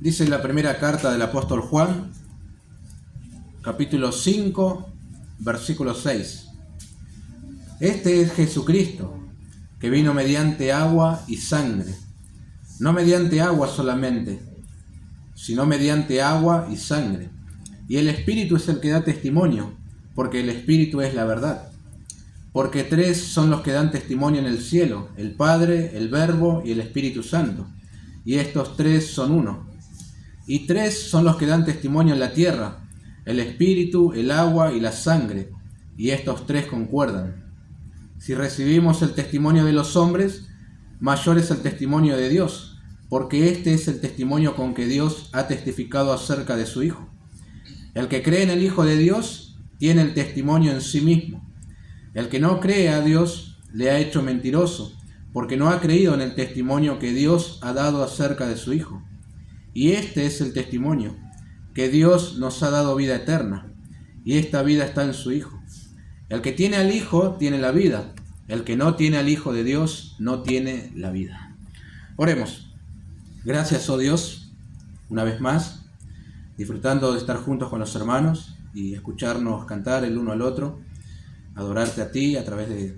Dice la primera carta del apóstol Juan, capítulo 5, versículo 6. Este es Jesucristo, que vino mediante agua y sangre, no mediante agua solamente, sino mediante agua y sangre. Y el Espíritu es el que da testimonio, porque el Espíritu es la verdad. Porque tres son los que dan testimonio en el cielo, el Padre, el Verbo y el Espíritu Santo. Y estos tres son uno. Y tres son los que dan testimonio en la tierra, el Espíritu, el agua y la sangre. Y estos tres concuerdan. Si recibimos el testimonio de los hombres, mayor es el testimonio de Dios, porque este es el testimonio con que Dios ha testificado acerca de su Hijo. El que cree en el Hijo de Dios tiene el testimonio en sí mismo. El que no cree a Dios le ha hecho mentiroso, porque no ha creído en el testimonio que Dios ha dado acerca de su Hijo. Y este es el testimonio, que Dios nos ha dado vida eterna, y esta vida está en su Hijo. El que tiene al Hijo tiene la vida, el que no tiene al Hijo de Dios no tiene la vida. Oremos. Gracias, oh Dios, una vez más, disfrutando de estar juntos con los hermanos y escucharnos cantar el uno al otro, adorarte a ti a través de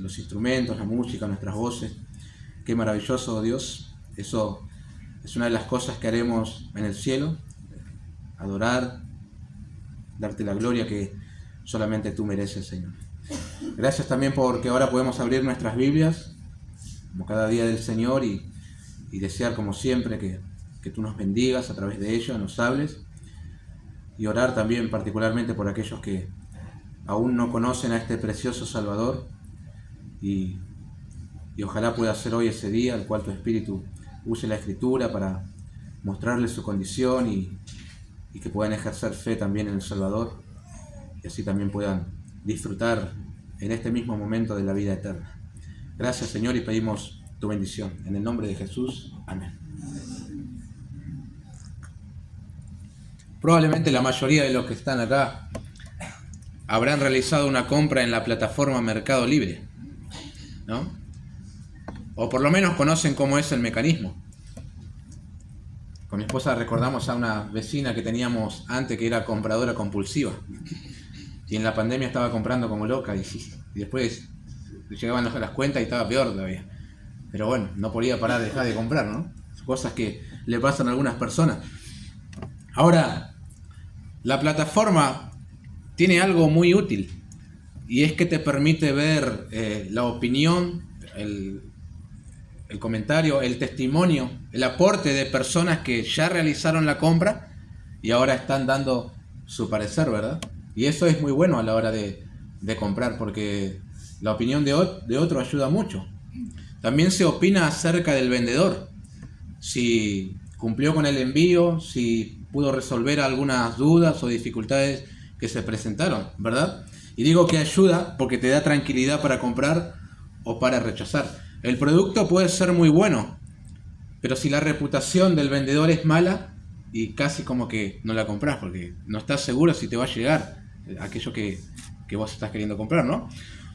los instrumentos, la música, nuestras voces. Qué maravilloso, oh Dios. Eso es una de las cosas que haremos en el cielo, adorar, darte la gloria que solamente tú mereces, Señor. Gracias también porque ahora podemos abrir nuestras Biblias, como cada día del Señor, y desear como siempre que tú nos bendigas a través de ello, nos hables, y orar también particularmente por aquellos que aún no conocen a este precioso Salvador, y ojalá pueda ser hoy ese día al cual tu Espíritu use la Escritura para mostrarles su condición y que puedan ejercer fe también en el Salvador, y así también puedan disfrutar en este mismo momento de la vida eterna. Gracias, Señor, y pedimos tu bendición. En el nombre de Jesús. Amén. Probablemente la mayoría de los que están acá habrán realizado una compra en la plataforma Mercado Libre, ¿no? O por lo menos conocen cómo es el mecanismo. Con mi esposa recordamos a una vecina que teníamos antes que era compradora compulsiva. Y en la pandemia estaba comprando como loca y después llegaban las cuentas y estaba peor todavía. Pero bueno, no podía parar de dejar de comprar, ¿no? Cosas que le pasan a algunas personas. Ahora, la plataforma tiene algo muy útil, y es que te permite ver la opinión, el comentario, el testimonio, el aporte de personas que ya realizaron la compra y ahora están dando su parecer, ¿verdad? Y eso es muy bueno a la hora de comprar, porque la opinión de otro ayuda mucho. También se opina acerca del vendedor, si cumplió con el envío, si pudo resolver algunas dudas o dificultades que se presentaron, ¿verdad? Y digo que ayuda porque te da tranquilidad para comprar o para rechazar. El producto puede ser muy bueno, pero si la reputación del vendedor es mala, y casi como que no la compras porque no estás seguro si te va a llegar aquello que vos estás queriendo comprar, ¿no?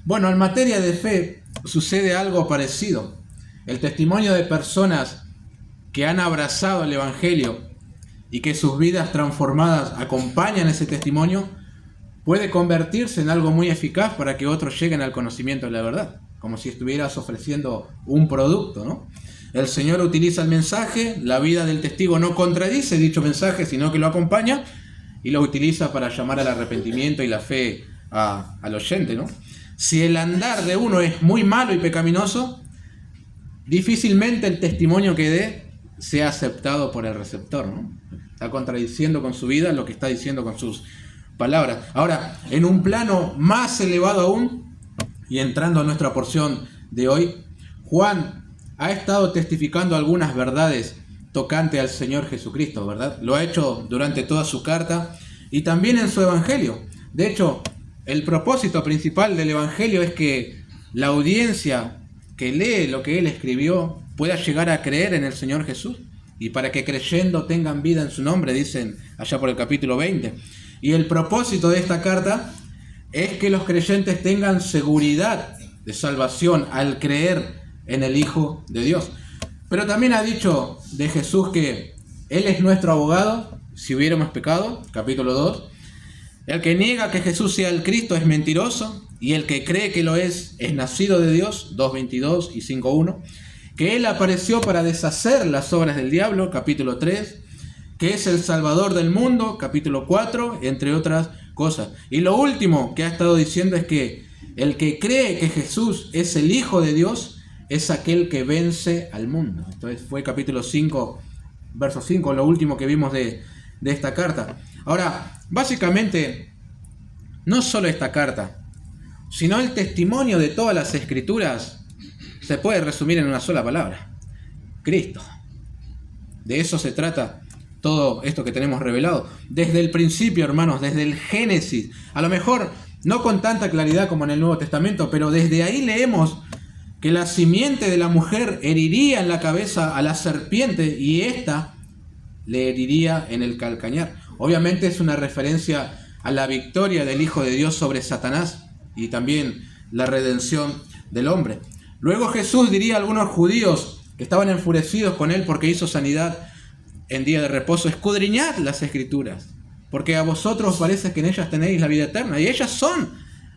Bueno, en materia de fe sucede algo parecido. El testimonio de personas que han abrazado el Evangelio y que sus vidas transformadas acompañan ese testimonio puede convertirse en algo muy eficaz para que otros lleguen al conocimiento de la verdad, como si estuvieras ofreciendo un producto, ¿no? El Señor utiliza el mensaje, la vida del testigo no contradice dicho mensaje, sino que lo acompaña y lo utiliza para llamar al arrepentimiento y la fe al oyente, ¿no? Si el andar de uno es muy malo y pecaminoso, difícilmente el testimonio que dé sea aceptado por el receptor, ¿no? Está contradiciendo con su vida lo que está diciendo con sus palabras. Ahora, en un plano más elevado aún, y entrando a nuestra porción de hoy, Juan ha estado testificando algunas verdades tocante al Señor Jesucristo, ¿verdad? Lo ha hecho durante toda su carta y también en su Evangelio. De hecho, el propósito principal del Evangelio es que la audiencia que lee lo que él escribió pueda llegar a creer en el Señor Jesús, y para que creyendo tengan vida en su nombre, dicen allá por el capítulo 20. Y el propósito de esta carta es que los creyentes tengan seguridad de salvación al creer en el Hijo de Dios. Pero también ha dicho de Jesús que Él es nuestro abogado, si hubiéramos pecado, capítulo 2. El que niega que Jesús sea el Cristo es mentiroso, y el que cree que lo es nacido de Dios, 2:22 y 5:1. Que Él apareció para deshacer las obras del diablo, capítulo 3. Que es el Salvador del mundo, capítulo 4, entre otras cosas. Y lo último que ha estado diciendo es que el que cree que Jesús es el Hijo de Dios es aquel que vence al mundo. Entonces fue capítulo 5, verso 5, lo último que vimos de esta carta. Ahora, básicamente, no solo esta carta, sino el testimonio de todas las Escrituras se puede resumir en una sola palabra: Cristo. De eso se trata todo esto que tenemos revelado. Desde el principio, hermanos, desde el Génesis, a lo mejor no con tanta claridad como en el Nuevo Testamento, pero desde ahí leemos que la simiente de la mujer heriría en la cabeza a la serpiente y ésta le heriría en el calcañar. Obviamente es una referencia a la victoria del Hijo de Dios sobre Satanás y también la redención del hombre. Luego Jesús diría a algunos judíos que estaban enfurecidos con él porque hizo sanidad en día de reposo: escudriñad las Escrituras, porque a vosotros parece que en ellas tenéis la vida eterna, y ellas son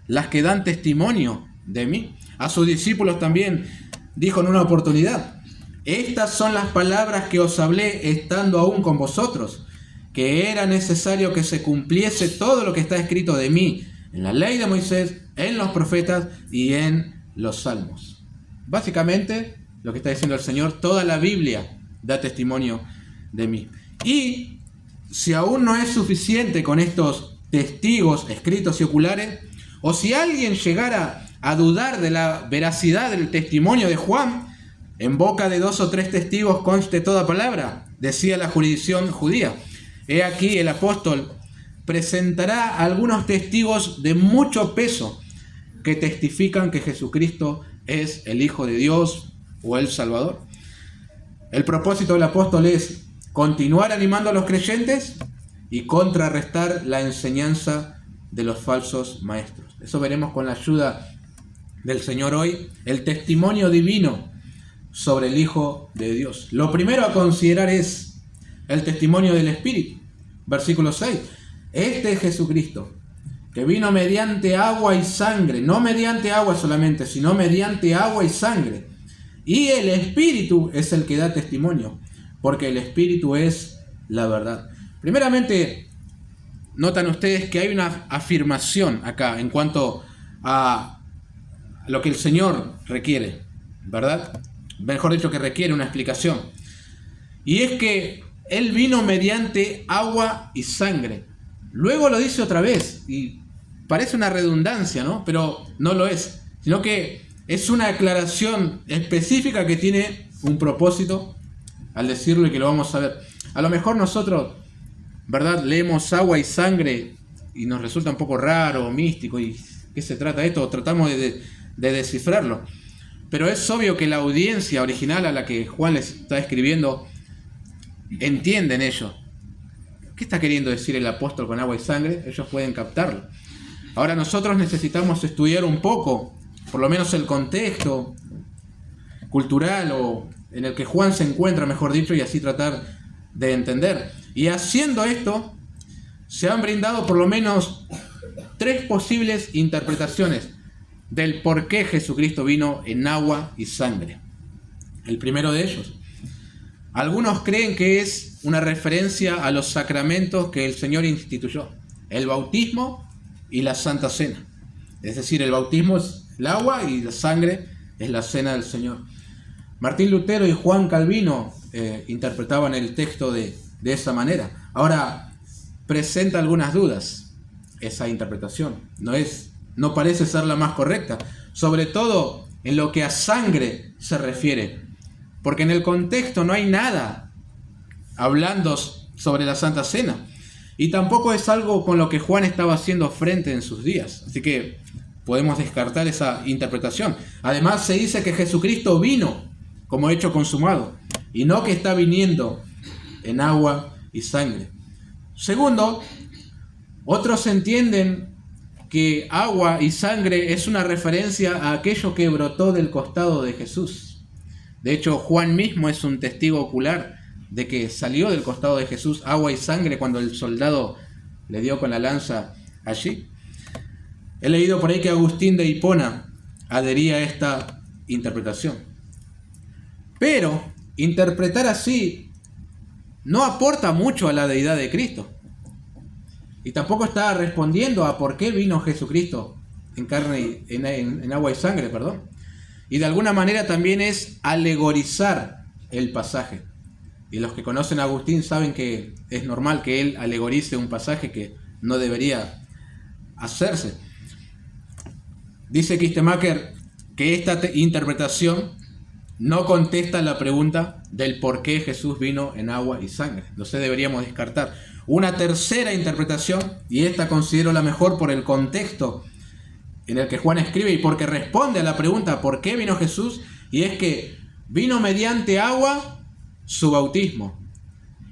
las que dan testimonio de mí. A sus discípulos también dijo en una oportunidad: estas son las palabras que os hablé estando aún con vosotros, que era necesario que se cumpliese todo lo que está escrito de mí en la ley de Moisés, en los profetas y en los salmos. Básicamente, lo que está diciendo el Señor, toda la Biblia da testimonio de mí. Y si aún no es suficiente con estos testigos escritos y oculares, o si alguien llegara a dudar de la veracidad del testimonio de Juan, en boca de 2 o 3 testigos conste toda palabra, decía la jurisdicción judía. He aquí el apóstol presentará algunos testigos de mucho peso que testifican que Jesucristo es el Hijo de Dios o el Salvador. El propósito del apóstol es continuar animando a los creyentes y contrarrestar la enseñanza de los falsos maestros. Eso veremos con la ayuda del Señor hoy, el testimonio divino sobre el Hijo de Dios. Lo primero a considerar es el testimonio del Espíritu. Versículo 6. Este es Jesucristo, que vino mediante agua y sangre, no mediante agua solamente, sino mediante agua y sangre. Y el Espíritu es el que da testimonio, porque el Espíritu es la verdad. Primeramente, notan ustedes que hay una afirmación acá en cuanto a lo que el Señor requiere, ¿verdad? Mejor dicho, que requiere una explicación. Y es que Él vino mediante agua y sangre. Luego lo dice otra vez, y parece una redundancia, ¿no? Pero no lo es, sino que es una aclaración específica que tiene un propósito al decirlo y que lo vamos a ver. A lo mejor nosotros, ¿verdad?, leemos agua y sangre y nos resulta un poco raro o místico, y ¿qué se trata de esto? Tratamos de descifrarlo. Pero es obvio que la audiencia original a la que Juan les está escribiendo entienden ello. ¿Qué está queriendo decir el apóstol con agua y sangre? Ellos pueden captarlo. Ahora nosotros necesitamos estudiar un poco, por lo menos el contexto cultural o en el que Juan se encuentra, mejor dicho, y así tratar de entender. Y haciendo esto, se han brindado por lo menos 3 posibles interpretaciones del por qué Jesucristo vino en agua y sangre. El primero de ellos: algunos creen que es una referencia a los sacramentos que el Señor instituyó, el bautismo y la Santa Cena. Es decir, el bautismo es el agua y la sangre es la cena del Señor. Martín Lutero y Juan Calvino interpretaban el texto de esa manera. Ahora, presenta algunas dudas esa interpretación. No parece ser la más correcta, sobre todo en lo que a sangre se refiere, porque en el contexto no hay nada hablando sobre la Santa Cena, y tampoco es algo con lo que Juan estaba haciendo frente en sus días, así que podemos descartar esa interpretación. Además, se dice que Jesucristo vino como hecho consumado, y no que está viniendo en agua y sangre. Segundo, otros entienden que agua y sangre es una referencia a aquello que brotó del costado de Jesús. De hecho, Juan mismo es un testigo ocular de que salió del costado de Jesús agua y sangre cuando el soldado le dio con la lanza allí. He leído por ahí que Agustín de Hipona adhería a esta interpretación. Pero interpretar así no aporta mucho a la deidad de Cristo. Y tampoco está respondiendo a por qué vino Jesucristo en carne, en agua y sangre, perdón. Y de alguna manera también es alegorizar el pasaje. Y los que conocen a Agustín saben que es normal que él alegorice un pasaje que no debería hacerse. Dice Kistemaker que esta interpretación no contesta la pregunta del por qué Jesús vino en agua y sangre. Entonces deberíamos descartar una tercera interpretación, y esta considero la mejor por el contexto en el que Juan escribe y porque responde a la pregunta ¿por qué vino Jesús? Y es que vino mediante agua su bautismo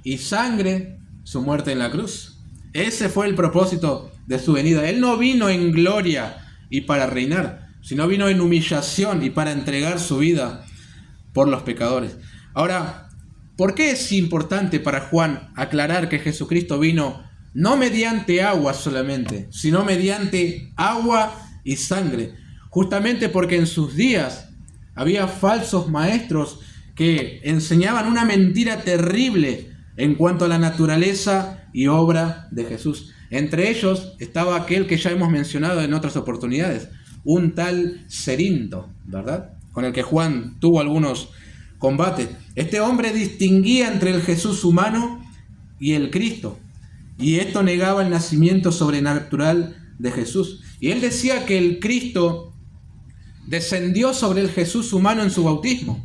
y sangre su muerte en la cruz. Ese fue el propósito de su venida. Él no vino en gloria y para reinar, sino vino en humillación y para entregar su vida por los pecadores. Ahora, ¿por qué es importante para Juan aclarar que Jesucristo vino no mediante agua solamente, sino mediante agua y sangre? Justamente porque en sus días había falsos maestros que enseñaban una mentira terrible en cuanto a la naturaleza y obra de Jesús. Entre ellos estaba aquel que ya hemos mencionado en otras oportunidades, un tal Cerinto, ¿verdad? Con el que Juan tuvo algunos combates. Este hombre distinguía entre el Jesús humano y el Cristo, y esto negaba el nacimiento sobrenatural de Jesús. Y él decía que el Cristo descendió sobre el Jesús humano en su bautismo,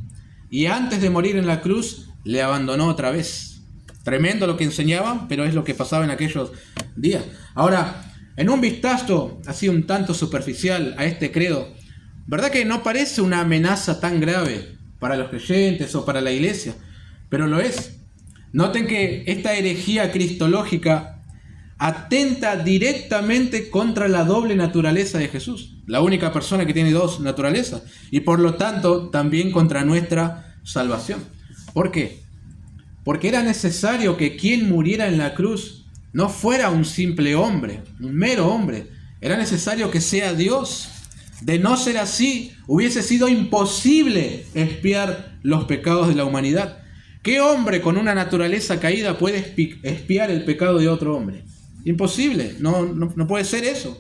y antes de morir en la cruz le abandonó otra vez. Tremendo lo que enseñaban, pero es lo que pasaba en aquellos días. Ahora, en un vistazo así un tanto superficial a este credo, ¿verdad que no parece una amenaza tan grave para los creyentes o para la iglesia? Pero lo es. Noten que esta herejía cristológica atenta directamente contra la doble naturaleza de Jesús, la única persona que tiene dos naturalezas, y por lo tanto también contra nuestra salvación. ¿Por qué? Porque era necesario que quien muriera en la cruz no fuera un simple hombre, un mero hombre. Era necesario que sea Dios. De no ser así, hubiese sido imposible expiar los pecados de la humanidad. ¿Qué hombre con una naturaleza caída puede expiar el pecado de otro hombre? Imposible, no puede ser eso.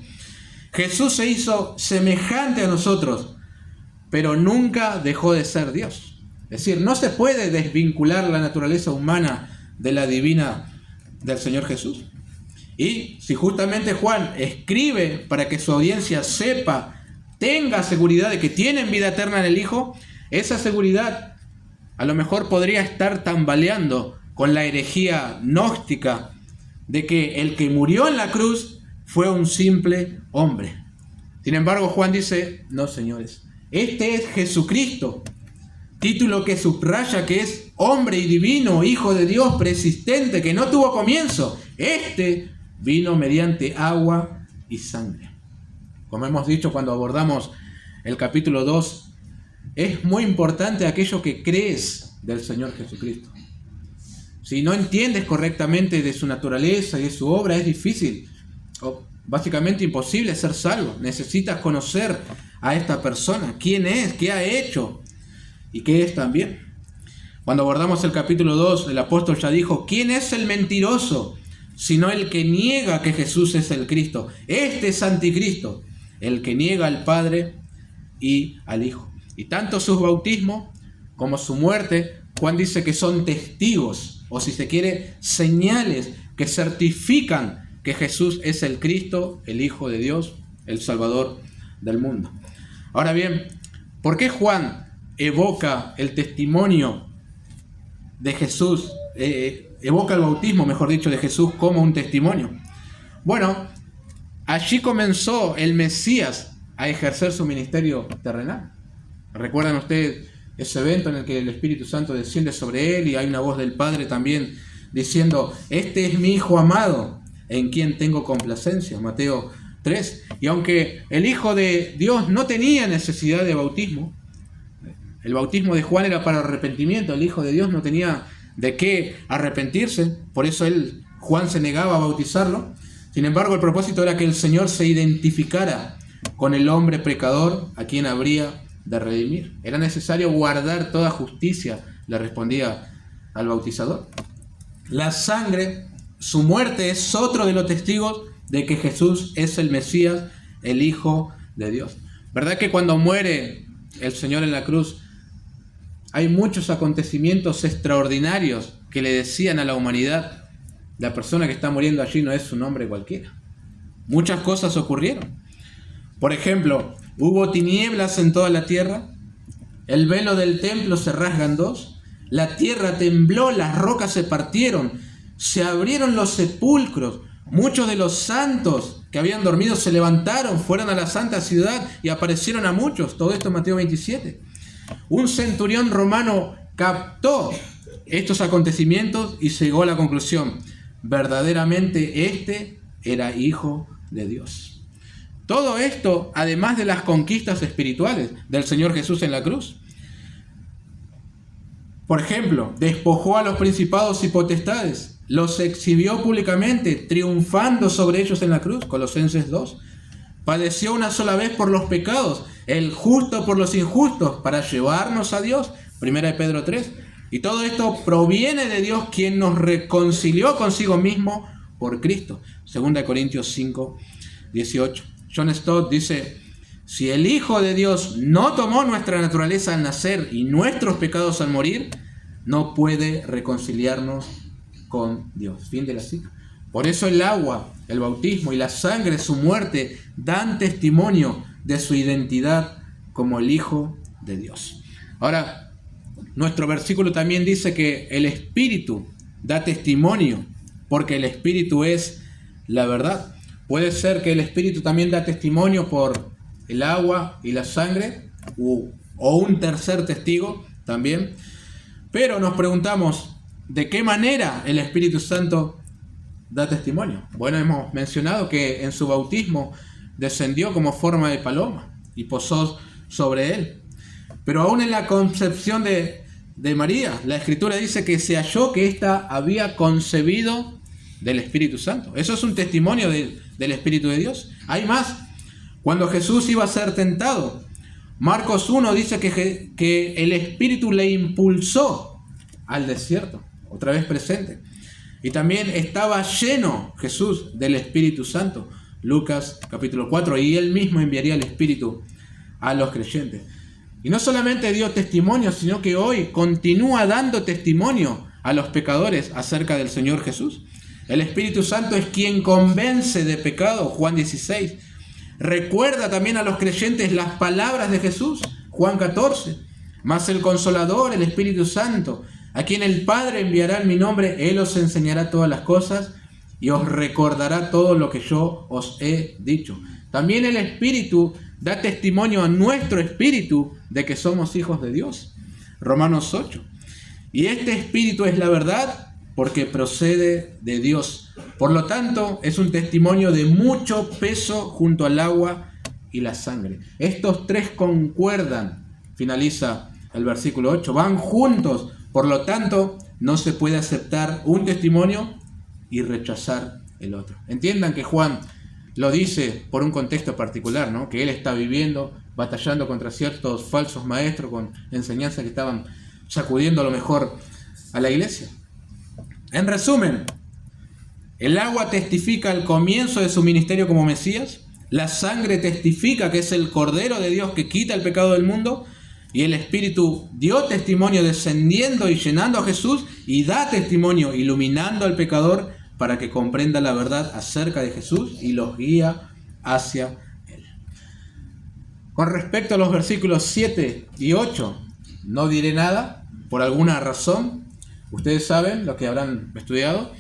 Jesús se hizo semejante a nosotros, pero nunca dejó de ser Dios. Es decir, no se puede desvincular la naturaleza humana de la divina del Señor Jesús. Y si justamente Juan escribe para que su audiencia sepa, tenga seguridad de que tienen vida eterna en el Hijo, esa seguridad a lo mejor podría estar tambaleando con la herejía gnóstica de que el que murió en la cruz fue un simple hombre. Sin embargo, Juan dice, no señores, este es Jesucristo, título que subraya que es hombre y divino, Hijo de Dios, persistente, que no tuvo comienzo. Este vino mediante agua y sangre. Como hemos dicho cuando abordamos el capítulo 2, es muy importante aquello que crees del Señor Jesucristo. Si no entiendes correctamente de su naturaleza y de su obra, es difícil o básicamente imposible ser salvo. Necesitas conocer a esta persona, quién es, qué ha hecho y qué es también. Cuando abordamos el capítulo 2, el apóstol ya dijo, ¿quién es el mentiroso? Sino el que niega que Jesús es el Cristo. Este es anticristo, el que niega al Padre y al Hijo. Y tanto su bautismo como su muerte, Juan dice que son testigos, o si se quiere, señales que certifican que Jesús es el Cristo, el Hijo de Dios, el Salvador del mundo. Ahora bien, ¿por qué Juan evoca el testimonio de Jesús, evoca el bautismo, mejor dicho, de Jesús como un testimonio? Bueno, allí comenzó el Mesías a ejercer su ministerio terrenal. ¿Recuerdan ustedes ese evento en el que el Espíritu Santo desciende sobre él y hay una voz del Padre también diciendo, este es mi Hijo amado, en quien tengo complacencia? Mateo 3. Y aunque el Hijo de Dios no tenía necesidad de bautismo, el bautismo de Juan era para arrepentimiento, el Hijo de Dios no tenía de qué arrepentirse, por eso Juan se negaba a bautizarlo. Sin embargo, el propósito era que el Señor se identificara con el hombre pecador a quien habría de redimir. Era necesario guardar toda justicia, le respondía al bautizador. La sangre, su muerte, es otro de los testigos de que Jesús es el Mesías, el Hijo de Dios. ¿Verdad que cuando muere el Señor en la cruz, hay muchos acontecimientos extraordinarios que le decían a la humanidad: la persona que está muriendo allí no es un hombre cualquiera? Muchas cosas ocurrieron. Por ejemplo, hubo tinieblas en toda la tierra, el velo del templo se rasga en dos, la tierra tembló, las rocas se partieron, se abrieron los sepulcros, muchos de los santos que habían dormido se levantaron, fueron a la santa ciudad y aparecieron a muchos. Todo esto en Mateo 27. Un centurión romano captó estos acontecimientos y llegó a la conclusión: verdaderamente este era Hijo de Dios. Todo esto, además de las conquistas espirituales del Señor Jesús en la cruz. Por ejemplo, despojó a los principados y potestades, los exhibió públicamente, triunfando sobre ellos en la cruz, Colosenses 2. Padeció una sola vez por los pecados, el justo por los injustos, para llevarnos a Dios, 1 Pedro 3. Y todo esto proviene de Dios, quien nos reconcilió consigo mismo por Cristo, 2 Corintios 5, 18. John Stott dice: si el Hijo de Dios no tomó nuestra naturaleza al nacer y nuestros pecados al morir, no puede reconciliarnos con Dios. Fin de la cita. Por eso el agua, el bautismo y la sangre, su muerte, dan testimonio de su identidad como el Hijo de Dios. Ahora, nuestro versículo también dice que el Espíritu da testimonio, porque el Espíritu es la verdad. Puede ser que el Espíritu también da testimonio por el agua y la sangre, o un tercer testigo también. Pero nos preguntamos, ¿de qué manera el Espíritu Santo da testimonio? Bueno, hemos mencionado que en su bautismo descendió como forma de paloma y posó sobre él. Pero aún en la concepción de María, la Escritura dice que se halló que ésta había concebido del Espíritu Santo. Eso es un testimonio del Espíritu de Dios. Hay más. Cuando Jesús iba a ser tentado, Marcos 1 dice que el Espíritu le impulsó al desierto, otra vez presente. Y también estaba lleno Jesús del Espíritu Santo, Lucas capítulo 4, y él mismo enviaría el Espíritu a los creyentes. Y no solamente dio testimonio, sino que hoy continúa dando testimonio a los pecadores acerca del Señor Jesús. El Espíritu Santo es quien convence de pecado, Juan 16. Recuerda también a los creyentes las palabras de Jesús, Juan 14. Mas el Consolador, el Espíritu Santo, a quien el Padre enviará en mi nombre, Él os enseñará todas las cosas y os recordará todo lo que yo os he dicho. También el Espíritu da testimonio a nuestro espíritu de que somos hijos de Dios, Romanos 8. Y este Espíritu es la verdad, porque procede de Dios. Por lo tanto, es un testimonio de mucho peso junto al agua y la sangre. Estos tres concuerdan, finaliza el versículo 8, van juntos. Por lo tanto, no se puede aceptar un testimonio y rechazar el otro. Entiendan que Juan lo dice por un contexto particular, ¿no? Que él está viviendo, batallando contra ciertos falsos maestros con enseñanzas que estaban sacudiendo a lo mejor a la iglesia. En resumen, el agua testifica el comienzo de su ministerio como Mesías, la sangre testifica que es el Cordero de Dios que quita el pecado del mundo, y el Espíritu dio testimonio descendiendo y llenando a Jesús, y da testimonio iluminando al pecador para que comprenda la verdad acerca de Jesús y los guía hacia Él. Con respecto a los versículos 7 y 8, no diré nada por alguna razón. Ustedes saben lo que habrán estudiado.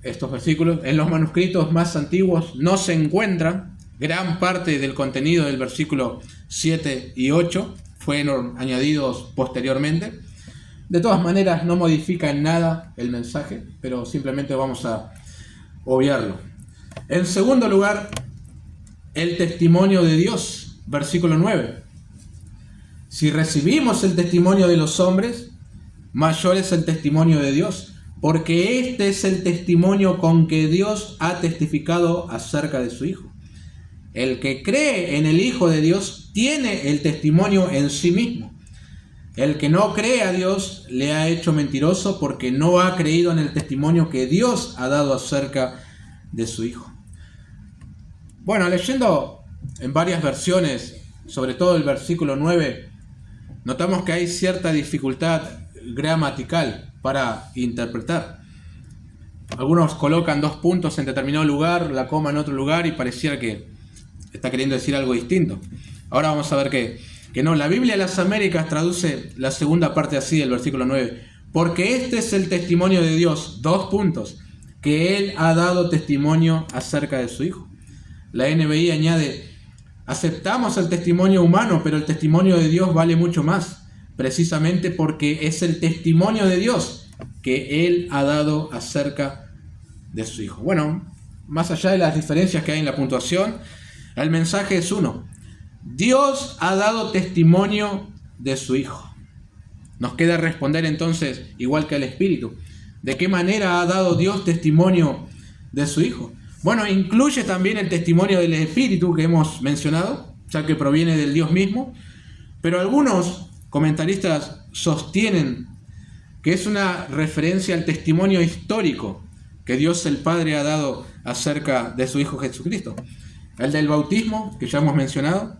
Estos versículos en los manuscritos más antiguos no se encuentran. Gran parte del contenido del versículo 7 y 8 fueron añadidos posteriormente. De todas maneras, no modifica en nada el mensaje, pero simplemente vamos a obviarlo. En segundo lugar, el testimonio de Dios, versículo 9. Si recibimos el testimonio de los hombres, mayor es el testimonio de Dios, porque este es el testimonio con que Dios ha testificado acerca de su Hijo. El que cree en el Hijo de Dios tiene el testimonio en sí mismo. El que no cree a Dios le ha hecho mentiroso porque no ha creído en el testimonio que Dios ha dado acerca de su Hijo. Bueno, leyendo en varias versiones, sobre todo el versículo 9, notamos que hay cierta dificultad gramatical para interpretar. Algunos colocan 2 puntos en determinado lugar, la coma en otro lugar y pareciera que está queriendo decir algo distinto. Ahora vamos a ver que no. La Biblia de las Américas traduce la segunda parte así del versículo 9. Porque este es el testimonio de Dios, 2 puntos, que Él ha dado testimonio acerca de su Hijo. La NBI añade, aceptamos el testimonio humano, pero el testimonio de Dios vale mucho más, precisamente porque es el testimonio de Dios que Él ha dado acerca de su Hijo. Bueno, más allá de las diferencias que hay en la puntuación, el mensaje es uno. Dios ha dado testimonio de su Hijo. Nos queda responder entonces, igual que al Espíritu, ¿de qué manera ha dado Dios testimonio de su Hijo? Bueno, incluye también el testimonio del Espíritu que hemos mencionado, ya que proviene del Dios mismo, pero algunos comentaristas sostienen que es una referencia al testimonio histórico que Dios el Padre ha dado acerca de su Hijo Jesucristo. El del bautismo, que ya hemos mencionado,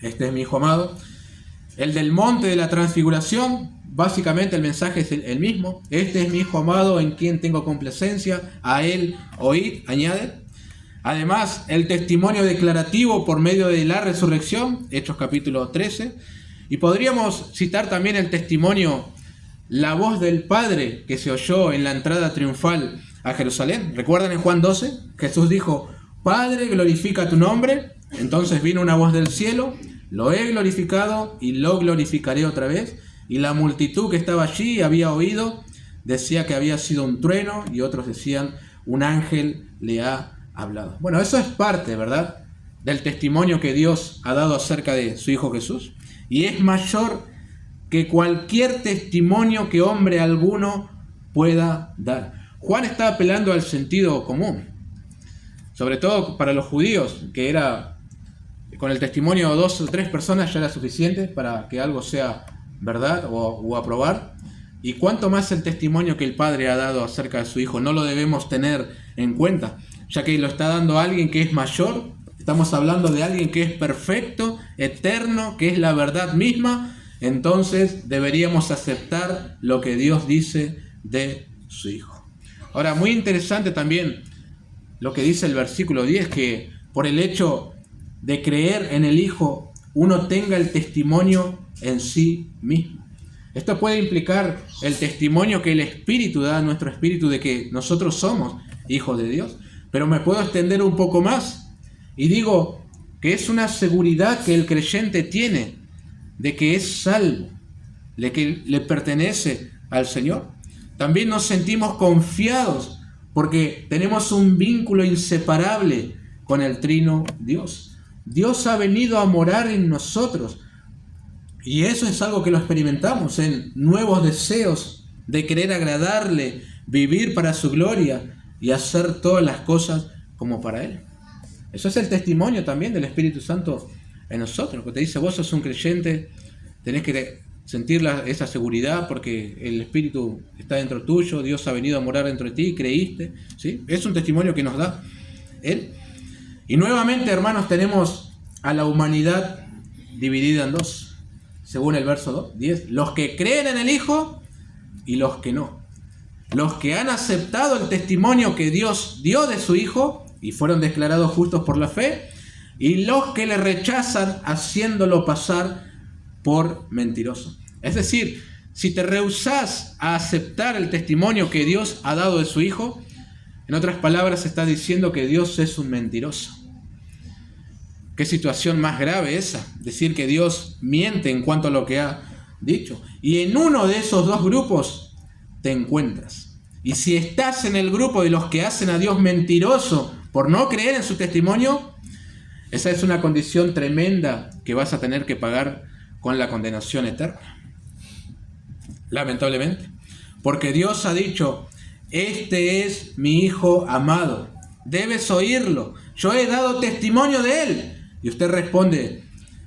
este es mi Hijo amado. El del monte de la transfiguración, básicamente el mensaje es el mismo. Este es mi Hijo amado en quien tengo complacencia, a Él oíd, añade. Además, el testimonio declarativo por medio de la resurrección, Hechos capítulo 13. Y podríamos citar también el testimonio, la voz del Padre que se oyó en la entrada triunfal a Jerusalén. ¿Recuerdan en Juan 12? Jesús dijo, Padre, glorifica tu nombre. Entonces vino una voz del cielo, lo he glorificado y lo glorificaré otra vez. Y la multitud que estaba allí había oído, decía que había sido un trueno y otros decían, un ángel le ha hablado. Bueno, eso es parte, ¿verdad?, del testimonio que Dios ha dado acerca de su Hijo Jesús. Y es mayor que cualquier testimonio que hombre alguno pueda dar. Juan está apelando al sentido común, sobre todo para los judíos, que era con el testimonio de 2 o 3 personas ya era suficiente para que algo sea verdad o aprobar. Y cuánto más el testimonio que el Padre ha dado acerca de su Hijo, no lo debemos tener en cuenta, ya que lo está dando alguien que es mayor. Estamos hablando de alguien que es perfecto, eterno, que es la verdad misma. Entonces deberíamos aceptar lo que Dios dice de su Hijo. Ahora, muy interesante también lo que dice el versículo 10, que por el hecho de creer en el Hijo, uno tenga el testimonio en sí mismo. Esto puede implicar el testimonio que el Espíritu da a nuestro espíritu de que nosotros somos hijos de Dios. Pero me puedo extender un poco más y digo que es una seguridad que el creyente tiene de que es salvo, de que le pertenece al Señor. También nos sentimos confiados porque tenemos un vínculo inseparable con el Trino Dios. Dios ha venido a morar en nosotros y eso es algo que lo experimentamos en nuevos deseos de querer agradarle, vivir para su gloria y hacer todas las cosas como para Él. Eso es el testimonio también del Espíritu Santo en nosotros, que te dice, vos sos un creyente, tenés que sentir esa seguridad porque el Espíritu está dentro tuyo, Dios ha venido a morar dentro de ti, creíste, ¿sí? Es un testimonio que nos da Él. Y nuevamente, hermanos, tenemos a la humanidad dividida en 2, según el verso 10, los que creen en el Hijo y los que no. Los que han aceptado el testimonio que Dios dio de su Hijo y fueron declarados justos por la fe, y los que le rechazan haciéndolo pasar por mentiroso. Es decir, si te rehusás a aceptar el testimonio que Dios ha dado de su Hijo, en otras palabras está diciendo que Dios es un mentiroso. ¿Qué situación más grave esa? Decir que Dios miente en cuanto a lo que ha dicho. Y en uno de esos 2 grupos te encuentras. Y si estás en el grupo de los que hacen a Dios mentiroso por no creer en su testimonio, esa es una condición tremenda que vas a tener que pagar con la condenación eterna. lamentablemente. Porque Dios ha dicho, este es mi Hijo amado, debes oírlo, yo he dado testimonio de él. Y usted responde,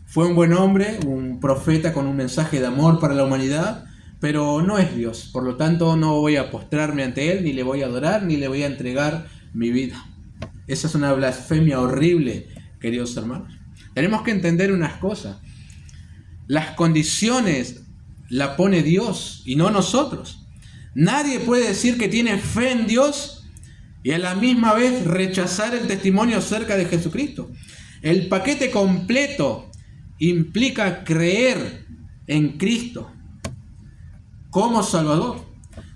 fue un buen hombre, un profeta con un mensaje de amor para la humanidad, pero no es Dios, por lo tanto no voy a postrarme ante él, ni le voy a adorar, ni le voy a entregar mi vida. Esa es una blasfemia horrible, queridos hermanos. Tenemos que entender unas cosas. Las condiciones las pone Dios y no nosotros. Nadie puede decir que tiene fe en Dios y a la misma vez rechazar el testimonio acerca de Jesucristo. El paquete completo implica creer en Cristo como Salvador,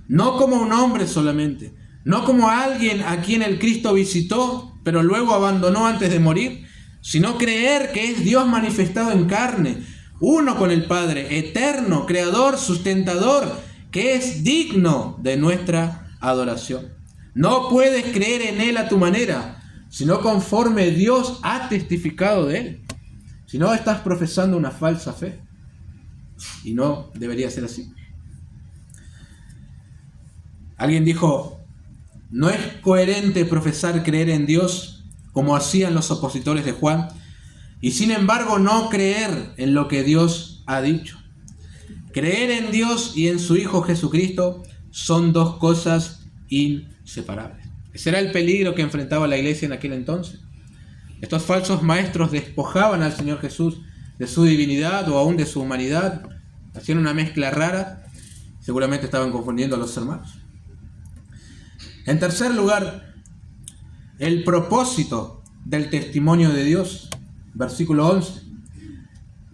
no como un hombre solamente, no como alguien a quien el Cristo visitó, pero luego abandonó antes de morir, sino creer que es Dios manifestado en carne, uno con el Padre, eterno, creador, sustentador, que es digno de nuestra adoración. No puedes creer en Él a tu manera, sino conforme Dios ha testificado de Él. Si no, estás profesando una falsa fe. Y no debería ser así. Alguien dijo, no es coherente profesar creer en Dios como hacían los opositores de Juan, y sin embargo no creer en lo que Dios ha dicho. Creer en Dios y en su Hijo Jesucristo son dos cosas inseparables. Ese era el peligro que enfrentaba la iglesia en aquel entonces. Estos falsos maestros despojaban al Señor Jesús de su divinidad o aún de su humanidad, hacían una mezcla rara, seguramente estaban confundiendo a los hermanos. En tercer lugar, el propósito del testimonio de Dios, versículo 11.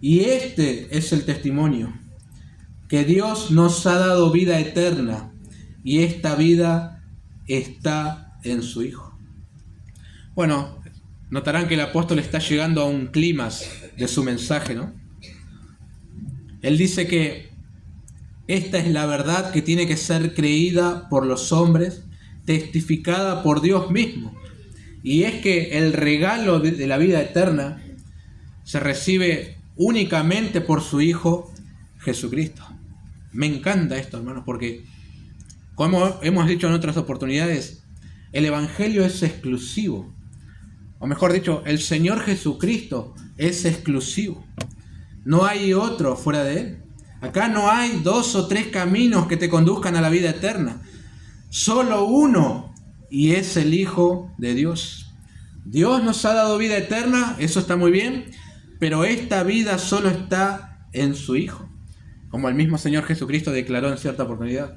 Y este es el testimonio, que Dios nos ha dado vida eterna, y esta vida está en su Hijo. Bueno, notarán que el apóstol está llegando a un clímax de su mensaje, ¿no? Él dice que esta es la verdad que tiene que ser creída por los hombres, testificada por Dios mismo. Y es que el regalo de la vida eterna se recibe únicamente por su Hijo Jesucristo. Me encanta esto, hermanos, porque como hemos dicho en otras oportunidades, el Evangelio es exclusivo. O mejor dicho, el Señor Jesucristo es exclusivo. No hay otro fuera de Él. Acá no hay 2 o 3 caminos que te conduzcan a la vida eterna. Solo uno, y es el Hijo de Dios. Dios nos ha dado vida eterna, eso está muy bien, pero esta vida solo está en su Hijo. Como el mismo Señor Jesucristo declaró en cierta oportunidad.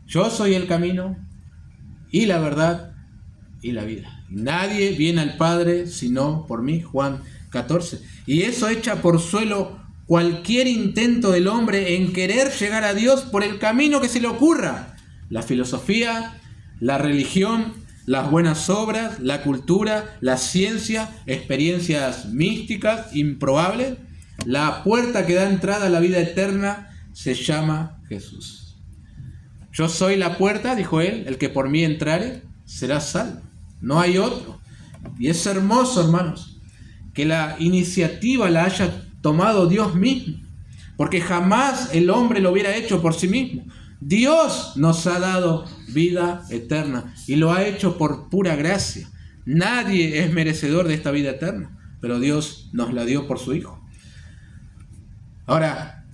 Yo soy el camino y la verdad y la vida. Nadie viene al Padre sino por mí, Juan 14. Y eso echa por suelo cualquier intento del hombre en querer llegar a Dios por el camino que se le ocurra. La filosofía, la religión, las buenas obras, la cultura, la ciencia, experiencias místicas, improbables. La puerta que da entrada a la vida eterna se llama Jesús. Yo soy la puerta, dijo él, el que por mí entrare será salvo. No hay otro. Y es hermoso, hermanos, que la iniciativa la haya tomado Dios mismo, porque jamás el hombre lo hubiera hecho por sí mismo. Dios nos ha dado vida eterna y lo ha hecho por pura gracia. Nadie es merecedor de esta vida eterna, pero Dios nos la dio por su Hijo. Ahora,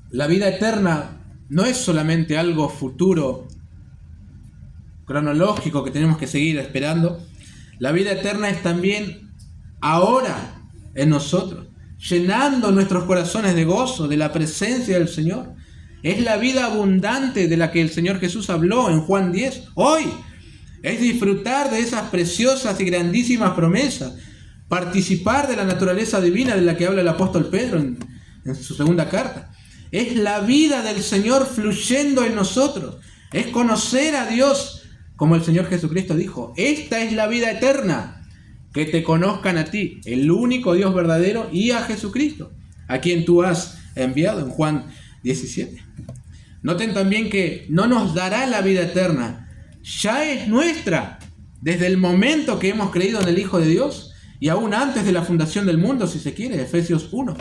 la vida eterna no es solamente algo futuro, cronológico que tenemos que seguir esperando. La vida eterna es también ahora en nosotros, llenando nuestros corazones de gozo, de la presencia del Señor. Es la vida abundante de la que el Señor Jesús habló en Juan 10. Hoy es disfrutar de esas preciosas y grandísimas promesas, participar de la naturaleza divina de la que habla el apóstol Pedro en su segunda carta. Es la vida del Señor fluyendo en nosotros. Es conocer a Dios, como el Señor Jesucristo dijo. Esta es la vida eterna, que te conozcan a ti, el único Dios verdadero, y a Jesucristo, a quien tú has enviado en Juan 17. Noten también que no nos dará la vida eterna, ya es nuestra desde el momento que hemos creído en el Hijo de Dios y aún antes de la fundación del mundo, si se quiere, Efesios 1.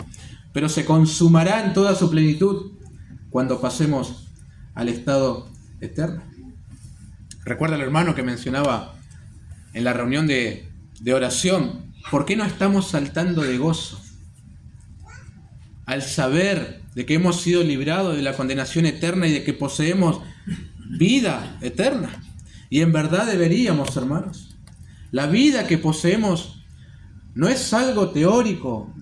Pero se consumará en toda su plenitud cuando pasemos al estado eterno. Recuerda el hermano que mencionaba en la reunión de oración, ¿por qué no estamos saltando de gozo al saber de que hemos sido librados de la condenación eterna y de que poseemos vida eterna? Y en verdad deberíamos, hermanos. La vida que poseemos no es algo teórico,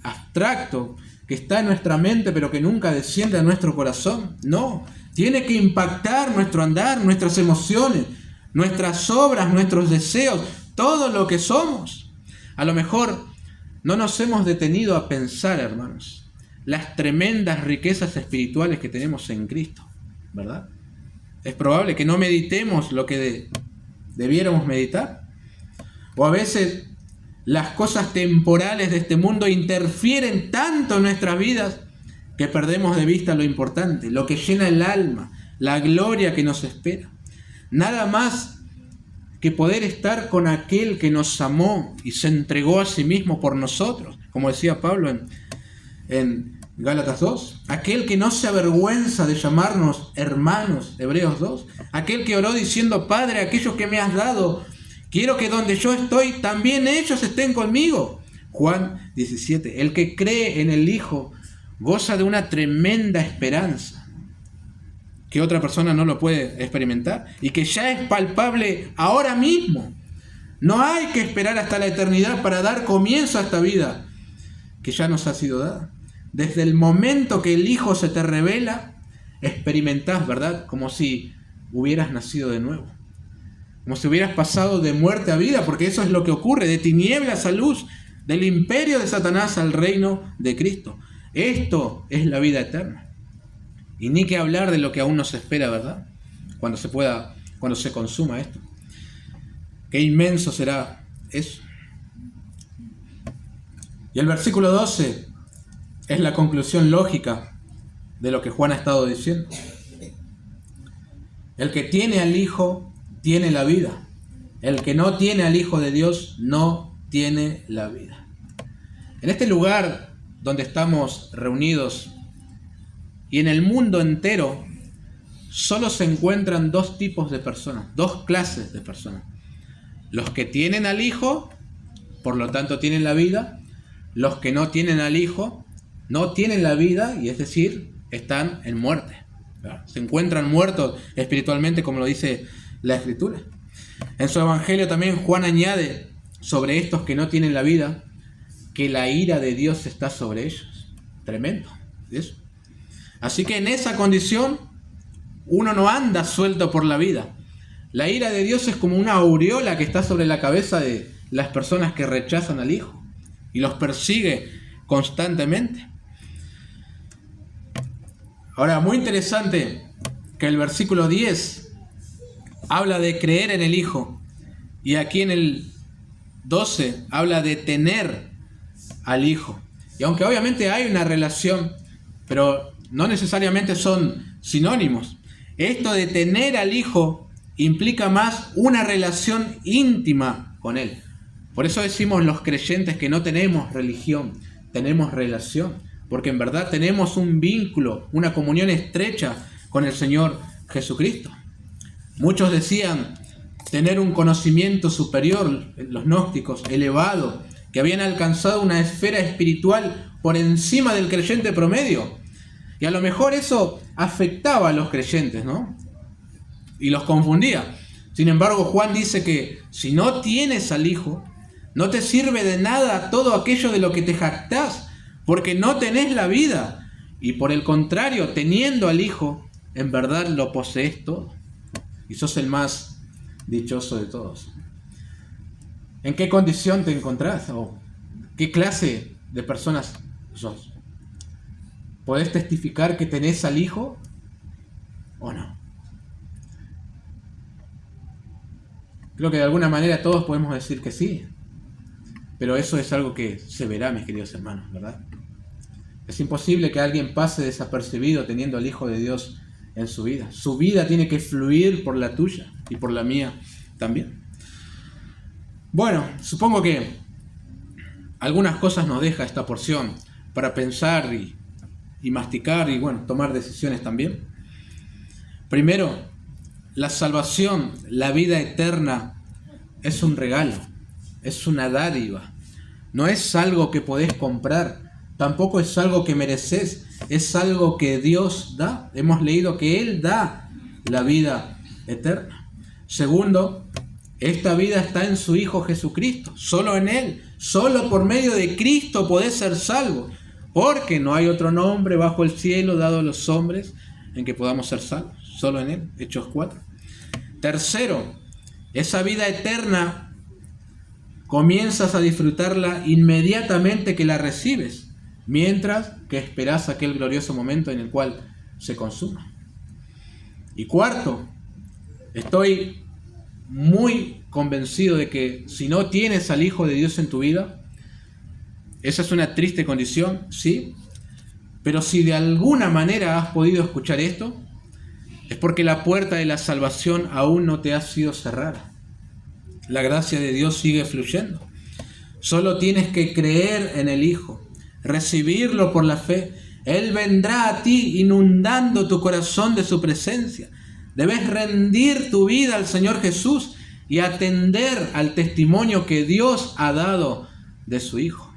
abstracto, que está en nuestra mente pero que nunca desciende a nuestro corazón. No, tiene que impactar nuestro andar, nuestras emociones, nuestras obras, nuestros deseos, todo lo que somos. A lo mejor no nos hemos detenido a pensar, hermanos, las tremendas riquezas espirituales que tenemos en Cristo, ¿verdad? Es probable que no meditemos lo que debiéramos meditar. O a veces las cosas temporales de este mundo interfieren tanto en nuestras vidas que perdemos de vista lo importante, lo que llena el alma, la gloria que nos espera. Nada más que poder estar con aquel que nos amó y se entregó a sí mismo por nosotros, como decía Pablo en Gálatas 2, aquel que no se avergüenza de llamarnos hermanos, Hebreos 2, aquel que oró diciendo: Padre, aquellos que me has dado, quiero que donde yo estoy, también ellos estén conmigo. Juan 17, el que cree en el Hijo goza de una tremenda esperanza que otra persona no lo puede experimentar y que ya es palpable ahora mismo. No hay que esperar hasta la eternidad para dar comienzo a esta vida que ya nos ha sido dada. Desde el momento que el Hijo se te revela, experimentás, ¿verdad? Como si hubieras nacido de nuevo. Como si hubieras pasado de muerte a vida, porque eso es lo que ocurre, de tinieblas a luz, del imperio de Satanás al reino de Cristo. Esto es la vida eterna. Y ni que hablar de lo que aún nos espera, ¿verdad? Cuando se consuma esto. Qué inmenso será eso. Y el versículo 12 es la conclusión lógica de lo que Juan ha estado diciendo. El que tiene al Hijo tiene la vida. El que no tiene al Hijo de Dios no tiene la vida. En este lugar donde estamos reunidos y en el mundo entero, solo se encuentran dos tipos de personas, dos clases de personas. Los que tienen al Hijo, por lo tanto tienen la vida. Los que no tienen al Hijo, no tienen la vida, y es decir, están en muerte. Se encuentran muertos espiritualmente, como lo dice la Escritura. En su Evangelio también Juan añade sobre estos que no tienen la vida, que la ira de Dios está sobre ellos. Tremendo, ¿eso? Así que en esa condición, uno no anda suelto por la vida. La ira de Dios es como una aureola que está sobre la cabeza de las personas que rechazan al Hijo y los persigue constantemente. Ahora, muy interesante que el versículo 10 habla de creer en el Hijo y aquí en el 12 habla de tener al Hijo. Y aunque obviamente hay una relación, pero no necesariamente son sinónimos. Esto de tener al Hijo implica más una relación íntima con Él. Por eso decimos los creyentes que no tenemos religión, tenemos relación. Porque en verdad tenemos un vínculo, una comunión estrecha con el Señor Jesucristo. Muchos decían tener un conocimiento superior, los gnósticos, elevado, que habían alcanzado una esfera espiritual por encima del creyente promedio. Y a lo mejor eso afectaba a los creyentes, ¿no? Y los confundía. Sin embargo, Juan dice que si no tienes al Hijo, no te sirve de nada todo aquello de lo que te jactás, porque no tenés la vida. Y por el contrario, teniendo al Hijo, en verdad lo posees todo. Y sos el más dichoso de todos. ¿En qué condición te encontrás? ¿O qué clase de personas sos? ¿Podés testificar que tenés al Hijo o no? Creo que de alguna manera todos podemos decir que sí. Pero eso es algo que se verá, mis queridos hermanos, ¿verdad? Es imposible que alguien pase desapercibido teniendo al Hijo de Dios en su vida. Su vida tiene que fluir por la tuya y por la mía también. Bueno, supongo que algunas cosas nos deja esta porción para pensar y y masticar y bueno, tomar decisiones también. Primero, la salvación, la vida eterna es un regalo, es una dádiva. No es algo que podés comprar, tampoco es algo que mereces, es algo que Dios da. Hemos leído que Él da la vida eterna. Segundo, esta vida está en su Hijo Jesucristo, solo en Él, solo por medio de Cristo podés ser salvo, porque no hay otro nombre bajo el cielo dado a los hombres en que podamos ser salvos, solo en Él, Hechos 4. Tercero, esa vida eterna comienzas a disfrutarla inmediatamente que la recibes, mientras que esperás aquel glorioso momento en el cual se consuma. Y cuarto, estoy muy convencido de que si no tienes al Hijo de Dios en tu vida, esa es una triste condición, sí, pero si de alguna manera has podido escuchar esto, es porque la puerta de la salvación aún no te ha sido cerrada. La gracia de Dios sigue fluyendo. Solo tienes que creer en el Hijo, recibirlo por la fe. Él vendrá a ti inundando tu corazón de su presencia. Debes rendir tu vida al Señor Jesús y atender al testimonio que Dios ha dado de su Hijo.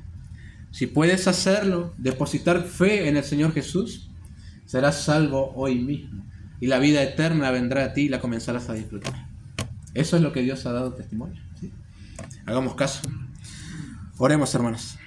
Si puedes hacerlo, depositar fe en el Señor Jesús, serás salvo hoy mismo y la vida eterna vendrá a ti y la comenzarás a disfrutar. Eso es lo que Dios ha dado testimonio, ¿sí? Hagamos caso. Oremos, hermanos.